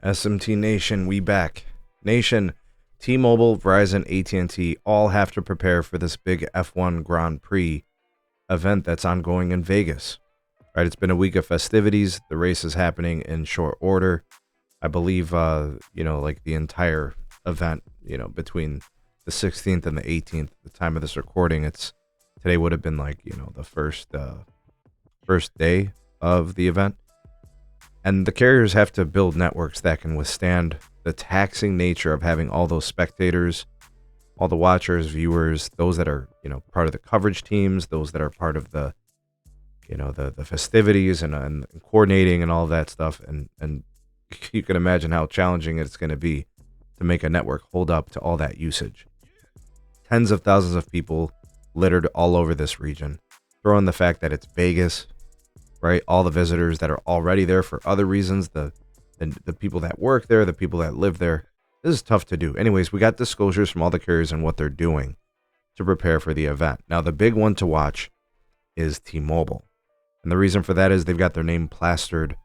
SMT Nation, we back. Nation, T-Mobile, Verizon, AT&T all have to prepare for this big F1 Grand Prix event that's ongoing in Vegas. Right, it's been a week of festivities. The race is happening in short order. I believe, like the entire event, between the 16th and the 18th, the time of this recording, today would have been like, the first day of the event. And the carriers have to build networks that can withstand the taxing nature of having all those spectators, all the watchers, viewers, those that are, part of the coverage teams, those that are part of the, the festivities and coordinating and all of that stuff. And you can imagine how challenging it's going to be to make a network hold up to all that usage. Tens of thousands of people littered all over this region. Throw in the fact that it's Vegas, right? All the visitors that are already there for other reasons, the people that work there, the people that live there. This is tough to do. Anyways, we got disclosures from all the carriers and what they're doing to prepare for the event. Now, the big one to watch is T-Mobile. And the reason for that is they've got their name plastered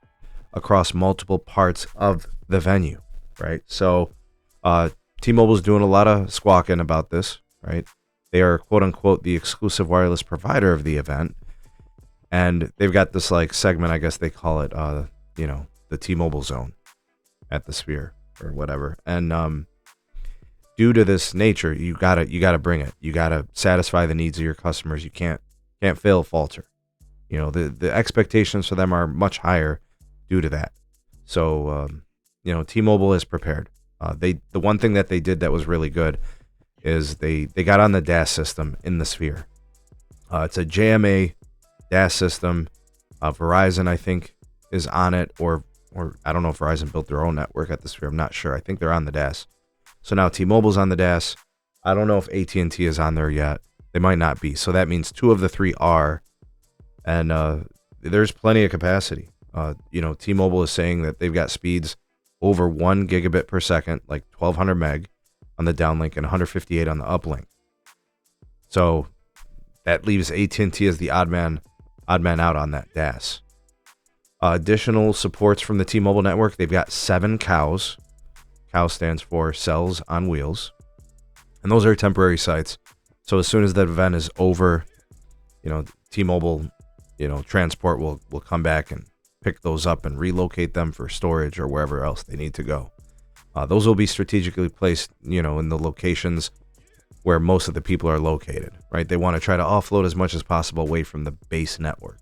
across multiple parts of the venue, right? So T-Mobile's doing a lot of squawking about this, right? They are, quote unquote, the exclusive wireless provider of the event. And they've got this like segment, I guess they call it, the T-Mobile zone at the Sphere or whatever. And due to this nature, you gotta bring it. You gotta satisfy the needs of your customers. You can't fail, falter. The expectations for them are much higher due to that. So T-Mobile is prepared. The one thing that they did that was really good is they got on the DAS system in the Sphere. It's a JMA DAS system. Verizon, I think, is on it, or I don't know if Verizon built their own network at the Sphere. I'm not sure. I think they're on the DAS. So now T-Mobile's on the DAS. I don't know if AT&T is on there yet. They might not be. So that means two of the three are, and there's plenty of capacity. T-Mobile is saying that they've got speeds over 1 gigabit per second, like 1200 meg on the downlink and 158 on the uplink. So that leaves AT&T as the odd man out on that DAS. Additional supports from the T-Mobile network. They've got 7 COWs. COW stands for Cells on Wheels. And those are temporary sites. So as soon as that event is over, T-Mobile, transport will come back and pick those up and relocate them for storage or wherever else they need to go. Those will be strategically placed, in the locations where most of the people are located, right? They want to try to offload as much as possible away from the base network.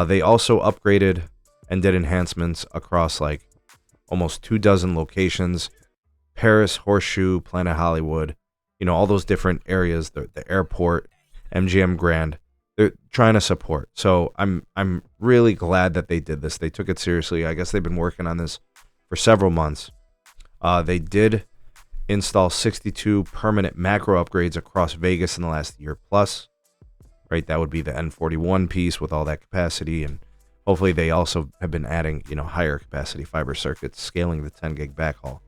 They also upgraded and did enhancements across like almost 24 locations: Paris, Horseshoe, Planet Hollywood, all those different areas, the airport, MGM Grand. They're trying to support. So I'm really glad that they did this. They took it seriously. I guess they've been working on this for several months. They did install 62 permanent macro upgrades across Vegas in the last year plus. Right, that would be the N41 piece with all that capacity, and hopefully they also have been adding, higher capacity fiber circuits, scaling the 10 gig backhaul.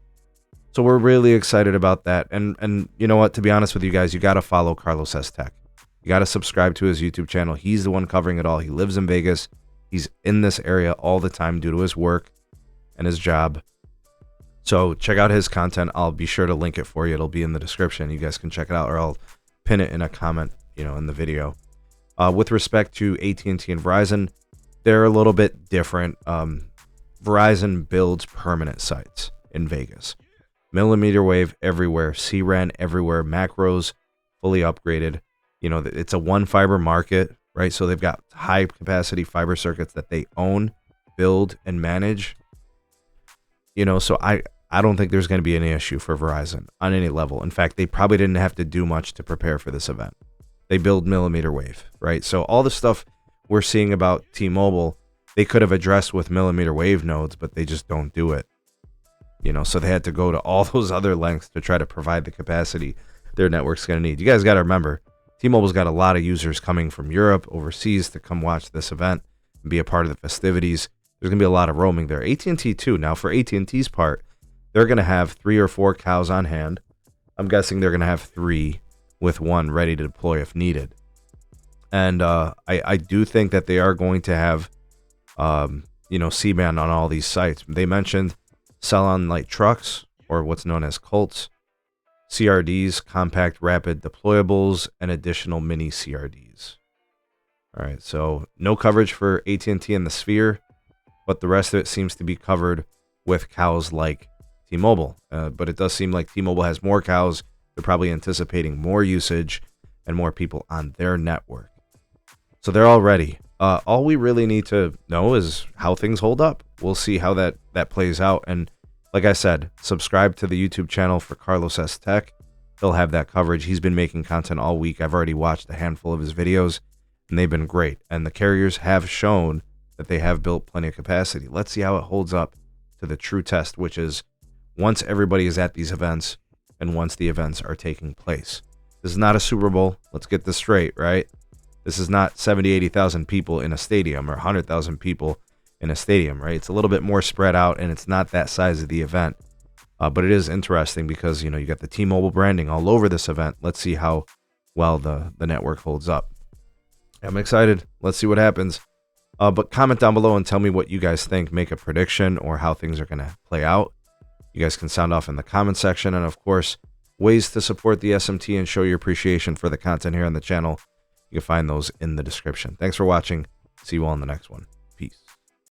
So we're really excited about that. And you know what? To be honest with you guys, you got to follow Carlos S. Tech. You got to subscribe to his YouTube channel. He's the one covering it all. He lives in Vegas. He's in this area all the time due to his work and his job. So check out his content. I'll be sure to link it for you. It'll be in the description. You guys can check it out, or I'll pin it in a comment, in the video. With respect to AT&T and Verizon, they're a little bit different. Verizon builds permanent sites in Vegas. Millimeter wave everywhere, CRAN everywhere, macros fully upgraded. It's a one fiber market, right? So they've got high capacity fiber circuits that they own, build, and manage. So I don't think there's going to be any issue for Verizon on any level. In fact, they probably didn't have to do much to prepare for this event. They build millimeter wave, right? So all the stuff we're seeing about T-Mobile, they could have addressed with millimeter wave nodes, but they just don't do it. So they had to go to all those other lengths to try to provide the capacity their network's going to need. You guys got to remember, T-Mobile's got a lot of users coming from Europe, overseas to come watch this event and be a part of the festivities. There's going to be a lot of roaming there. AT&T too. Now for AT&T's part, they're going to have 3 or 4 COWs on hand. I'm guessing they're going to have 3 with 1 ready to deploy if needed. And I do think that they are going to have, C-band on all these sites. They mentioned sell on light trucks, or what's known as CULTs, CRDs, compact rapid deployables, and additional mini CRDs. All right, so no coverage for AT&T and the Sphere, but the rest of it seems to be covered with cows like T-Mobile. But it does seem like T-Mobile has more cows. They're probably anticipating more usage and more people on their network. So they're all ready. All we really need to know is how things hold up. We'll see how that plays out. And like I said, subscribe to the YouTube channel for Carlos S. Tech. He'll have that coverage. He's been making content all week. I've already watched a handful of his videos, and they've been great. And the carriers have shown that they have built plenty of capacity. Let's see how it holds up to the true test, which is once everybody is at these events and once the events are taking place. This is not a Super Bowl. Let's get this straight, right? This is not 70, 80,000 people in a stadium or 100,000 people in a stadium, right? It's a little bit more spread out, and it's not that size of the event. But it is interesting because, you got the T-Mobile branding all over this event. Let's see how well the network holds up. I'm excited. Let's see what happens. But comment down below and tell me what you guys think. Make a prediction or how things are going to play out. You guys can sound off in the comment section. And of course, ways to support the SMT and show your appreciation for the content here on the channel. You can find those in the description. Thanks for watching. See you all in the next one. Peace.